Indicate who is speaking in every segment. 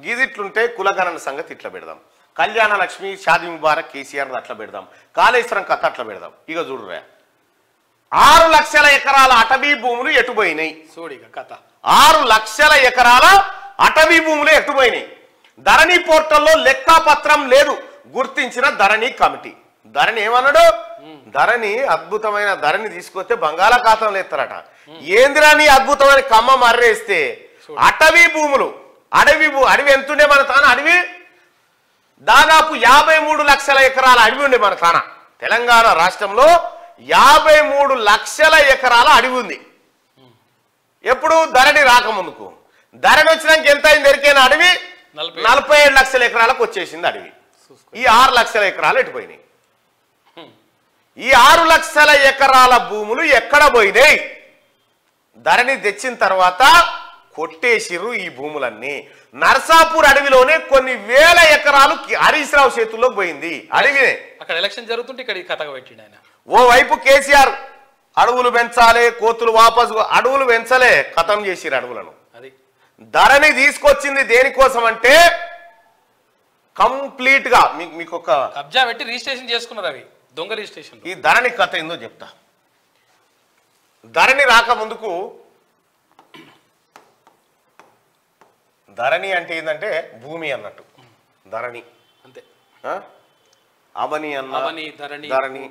Speaker 1: గీదిట్లుంటే కులగణన సంగతి ఇట్లా పెడదాం, కళ్యాణ లక్ష్మి షాదీ ముబారక్ కేసీఆర్ అట్లా పెడదాం, కాళేశ్వరం కథ అట్లా పెడదాం. ఇక చూడురా 6 లక్షల ఎకరాల అటవీ భూములు ఎటుపోయినాయి. 6 లక్షల ఎకరాల అటవీ భూములు ఎటుపోయినాయి. ధరణి పోర్టల్లో లెక్కాపత్రం లేదు గుర్తించిన ధరణి కమిటీ. ధరణి ఏమన్నాడు? ధరణి అద్భుతమైన ధరణి తీసుకొస్తే బంగాళాఖాతంలో ఎత్తారట. ఏందిరాని అద్భుతమైన కమ్మ మర్రేస్తే అటవీ భూములు అడవి ఎంతుండే మన తాన? అడవి దాదాపు 53 లక్షల ఎకరాల అడవి ఉండే మన తాన. తెలంగాణ రాష్ట్రంలో 53 లక్షల ఎకరాల అడవి ఉంది. ఎప్పుడు? ధరణి రాకముందుకు. ధరణి వచ్చినాక ఎంత అయింది? దొరికిన అడవి 47 లక్షల ఎకరాలకు వచ్చేసింది అడవి. ఈ 6 లక్షల ఎకరాలు ఎటుపోయినాయి? ఈ 6 లక్షల ఎకరాల భూములు ఎక్కడ పోయినాయి? ధరణి తెచ్చిన తర్వాత కొట్టేసిర్రు ఈ భూములన్నీ. నర్సాపూర్ అడవిలోనే కొన్ని వేల ఎకరాలు హరీష్ రావు చేతుల్లోకి పోయింది. అడవినే
Speaker 2: అక్కడ ఎలక్షన్ జరుగుతుంటే ఇక్కడ ఈ కథగా పెట్టిండు ఆయన.
Speaker 1: ఓవైపు కేసీఆర్ అడవులు పెంచాలి, కోతులు వాపసు, అడవులు పెంచలే, ఖతం చేసిరు అడవులను.
Speaker 2: అది
Speaker 1: ధరణి తీసుకొచ్చింది దేనికోసం అంటే కంప్లీట్ గా మీకు ఒక
Speaker 2: కబ్జా పెట్టి రిజిస్ట్రేషన్ చేసుకున్నారు. అవి దొంగ రిజిస్ట్రేషన్.
Speaker 1: ఈ ధరణి కథ ఏందో చెప్తా. ధరణి రాకముందుకు ధరణి అంటే ఏంటంటే భూమి అన్నట్టు. ధరణి
Speaker 2: అంతే.
Speaker 1: అవని అన్న
Speaker 2: ధరణి,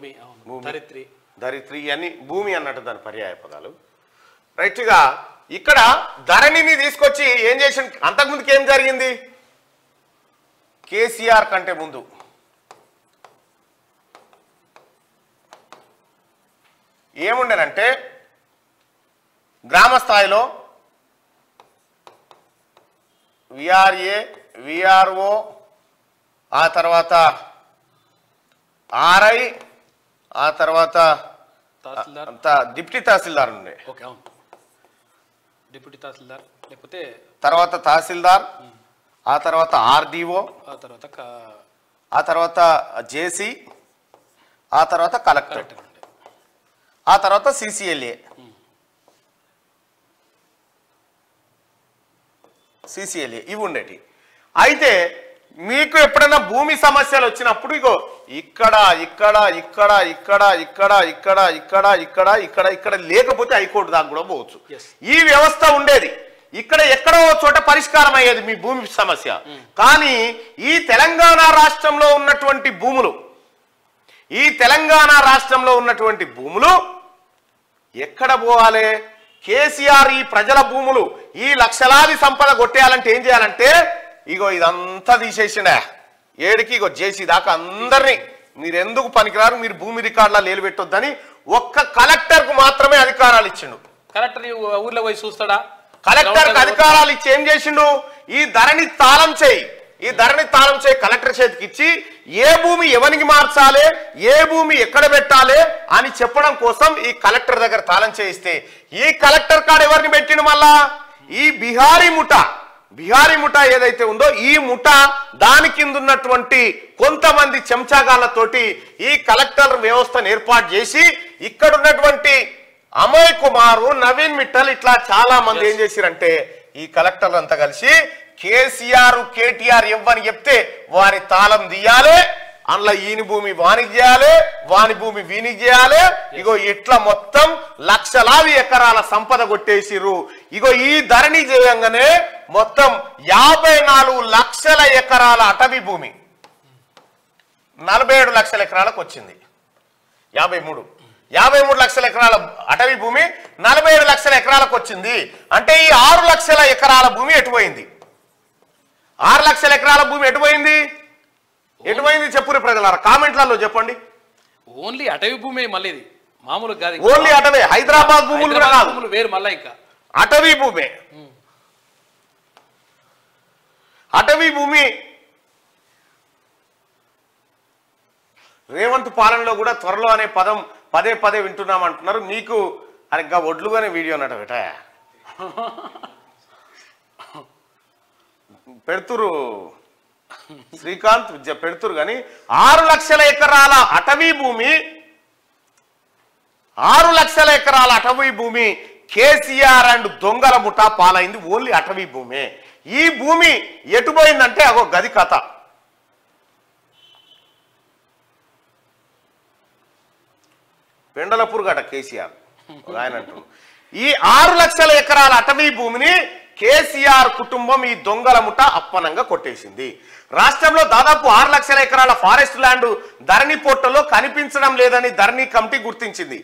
Speaker 2: ధరిత్రి,
Speaker 1: ధరిత్రి అని భూమి అన్నట్టు దాని పర్యాయ పదాలు. రైట్గా ఇక్కడ ధరణిని తీసుకొచ్చి ఏం చేసి, అంతకుముందుకు ఏం జరిగింది? కేసీఆర్ కంటే ముందు ఏముండేనంటే గ్రామ స్థాయిలో విఆర్ఏ, విఆర్ఓ, ఆ తర్వాత ఆర్ఐ, ఆ తర్వాత డిప్యూటీ తహసీల్దార్ ఉండే.
Speaker 2: డిప్యూటీ తహసీల్దార్ లేకపోతే
Speaker 1: తర్వాత తహసీల్దార్, ఆ తర్వాత ఆర్డీఓ, ఆ తర్వాత జేసీ, ఆ తర్వాత కలెక్టరేట్, ఆ తర్వాత సిసిఎల్ఏ. ఇవి ఉండేటి. అయితే మీకు ఎప్పుడైనా భూమి సమస్యలు వచ్చినప్పుడు ఇగో ఇక్కడ ఇక్కడ ఇక్కడ ఇక్కడ ఇక్కడ ఇక్కడ ఇక్కడ ఇక్కడ ఇక్కడ ఇక్కడ లేకపోతే హైకోర్టు దాకా కూడా పోవచ్చు. ఈ వ్యవస్థ ఉండేది. ఇక్కడ ఎక్కడో చోట పరిష్కారం అయ్యేది మీ భూమి సమస్య. కానీ ఈ తెలంగాణ రాష్ట్రంలో ఉన్నటువంటి భూములు ఎక్కడ పోవాలి? కేసీఆర్ ఈ ప్రజల భూములు, ఈ లక్షలాది సంపద కొట్టేయాలంటే ఏం చేయాలంటే ఇగో ఇదంతా తీసేసిండా ఏడికి, ఇగో జేసీ దాకా అందరినీ మీరు ఎందుకు పనికిరారు, మీరు భూమి రికార్డులా లేలు పెట్టొద్దని ఒక్క కలెక్టర్ కు మాత్రమే అధికారాలు ఇచ్చిండు.
Speaker 2: కలెక్టర్ ఊర్లో పోయి చూస్తాడా?
Speaker 1: కలెక్టర్ కు అధికారాలు ఇచ్చి ఏం చేసిండు? ఈ ధరణి తాళం చేయి కలెక్టర్ చేతికి ఇచ్చి ఏ భూమి ఎవరికి మార్చాలి, ఏ భూమి ఎక్కడ పెట్టాలి అని చెప్పడం కోసం ఈ కలెక్టర్ దగ్గర తాళం చేయిస్తే ఈ కలెక్టర్ కాడ ఎవరిని పెట్టిండు? మళ్ళా ఈ బిహారీ ముఠా ఏదైతే ఉందో ఈ ముఠా దాని కింద ఉన్నటువంటి కొంతమంది చెంచాగాళ్లతోటి ఈ కలెక్టర్ వ్యవస్థను ఏర్పాటు చేసి ఇక్కడ ఉన్నటువంటి అమయ్ కుమారు, నవీన్ మిట్టల్ ఇట్లా చాలా మంది ఏం చేసిరంటే ఈ కలెక్టర్లు అంతా కలిసి కేసీఆర్, కేటీఆర్ ఇవ్వని చెప్తే వారి తాళం తీయాలి, అందులో ఈని భూమి వానికి చేయాలి, వాని భూమి వీనికి చేయాలి. ఇగో ఇట్లా మొత్తం లక్షలాది ఎకరాల సంపద కొట్టేసిర్రు. ఇగో ఈ ధరణి చేయంగానే మొత్తం 54 లక్షల ఎకరాల అటవీ భూమి 47 లక్షల ఎకరాలకు వచ్చింది. 53 లక్షల ఎకరాల అటవీ భూమి 47 లక్షల ఎకరాలకు వచ్చింది. అంటే ఈ 6 లక్షల ఎకరాల భూమి ఎటుపోయింది? 6 లక్షల ఎకరాల భూమి ఎటుపోయింది చెప్పురు ప్రజలారా, కామెంట్లలో చెప్పండి.
Speaker 2: ఓన్లీ అటవీ భూమి, మళ్ళీ ఇది మామూలు కాదు,
Speaker 1: ఓన్లీ అటవీ. హైదరాబాద్ భూములు
Speaker 2: వేరు, మళ్ళీ ఇంకా
Speaker 1: అటవీ భూమి. రేవంత్ పాలనలో కూడా త్వరలో అనే పదం పదే వింటున్నాం అంటున్నారు. మీకు ఇంకా ఒడ్లుగానే వీడియో అన్నట బేట పెడుతురు శ్రీకాంత్ పెడుతురు. కానీ 6 లక్షల ఎకరాల అటవీ భూమి కేసీఆర్ అండ్ దొంగల ముఠా పాలైంది ఓన్లీ అటవీ భూమే. ఈ భూమి ఎటుపోయిందంటే అగో గది కథ. పెండలపూర్ గట కేసీఆర్ ఆయన అంటున్నారు ఈ 6 లక్షల ఎకరాల అటవీ భూమిని కేసీఆర్ కుటుంబం ఈ దొంగల ముఠ అప్పనంగా కొట్టేసింది. రాష్ట్రంలో దాదాపు 6 లక్షల ఎకరాల ఫారెస్ట్ ల్యాండ్ ధరణి పోర్టల్లో కనిపించడం లేదని ధరణి కమిటీ గుర్తించింది.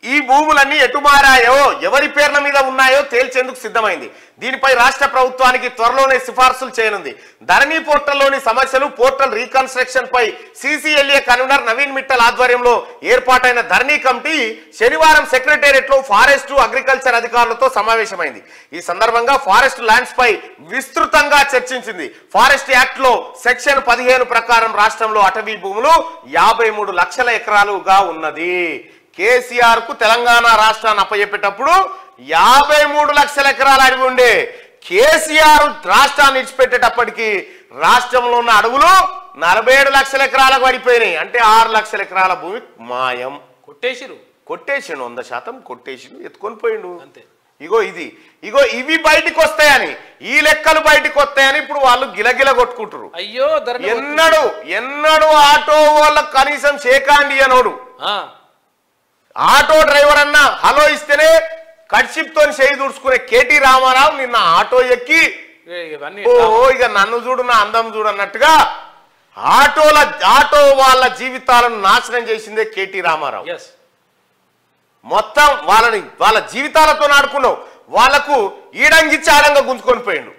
Speaker 1: ఈ భూములన్నీ ఎటు మారాయో ఎవరి పేర్ల మీద ఉన్నాయో తేల్చేందుకు సిద్ధమైంది. దీనిపై రాష్ట్ర ప్రభుత్వానికి త్వరలోనే సిఫార్సులు చేయనుంది. ధరణి పోర్టల్లోని సమస్యలు పోర్టల్ రీకన్స్ట్రక్షన్ పై సిసిఎల్ఏ కన్వీనర్ నవీన్ మిట్టల్ ఆధ్వర్యంలో ఏర్పాటైన ధరణి కమిటీ శనివారం సెక్రటేరియట్ లో ఫారెస్ట్ అగ్రికల్చర్ అధికారులతో సమావేశమైంది. ఈ సందర్భంగా ఫారెస్ట్ ల్యాండ్స్ పై విస్తృతంగా చర్చించింది. ఫారెస్ట్ యాక్ట్ లో సెక్షన్ 15 ప్రకారం రాష్ట్రంలో అటవీ భూములు 53 లక్షల ఎకరాలుగా ఉన్నది. కేసీఆర్ కు తెలంగాణ రాష్ట్రాన్ని అప్పచెప్పేటప్పుడు 53 లక్షల ఎకరాల అడవి ఉండే. కేసీఆర్ రాష్ట్రాన్ని ఇచ్చిపెట్టేటప్పటికి రాష్ట్రంలో ఉన్న అడవులు 47 లక్షల ఎకరాలకు పడిపోయినాయి. అంటే 6 లక్షల ఎకరాల భూమి మాయం.
Speaker 2: కొట్టేసిరు
Speaker 1: 100% కొట్టేసిరు, ఎత్తుకొని పోయిండు
Speaker 2: అంతే.
Speaker 1: ఇగో ఇవి బయటికి వస్తాయని, ఈ లెక్కలు బయటికి వస్తాయని ఇప్పుడు వాళ్ళు గిలగిల కొట్టుకుంటారు.
Speaker 2: అయ్యో
Speaker 1: ఎన్నడు ఆటో వాళ్ళకు కనీసం షేకాండి అనోడు. ఆటో డ్రైవర్ అన్న హలో ఇస్తేనే కడ్షిప్ తోని చేయి దూడ్చుకునే కేటీ రామారావు నిన్న ఆటో ఎక్కి ఇక నన్ను చూడు నా అందం చూడు అన్నట్టుగా ఆటో వాళ్ళ జీవితాలను నాశనం చేసిందే కేటీ రామారావు. మొత్తం వాళ్ళ జీవితాలతో ఆడుకున్నావు. వాళ్లకు ఈడంగిచ్చి ఆడంగా గుంజుకొని పోయిండు.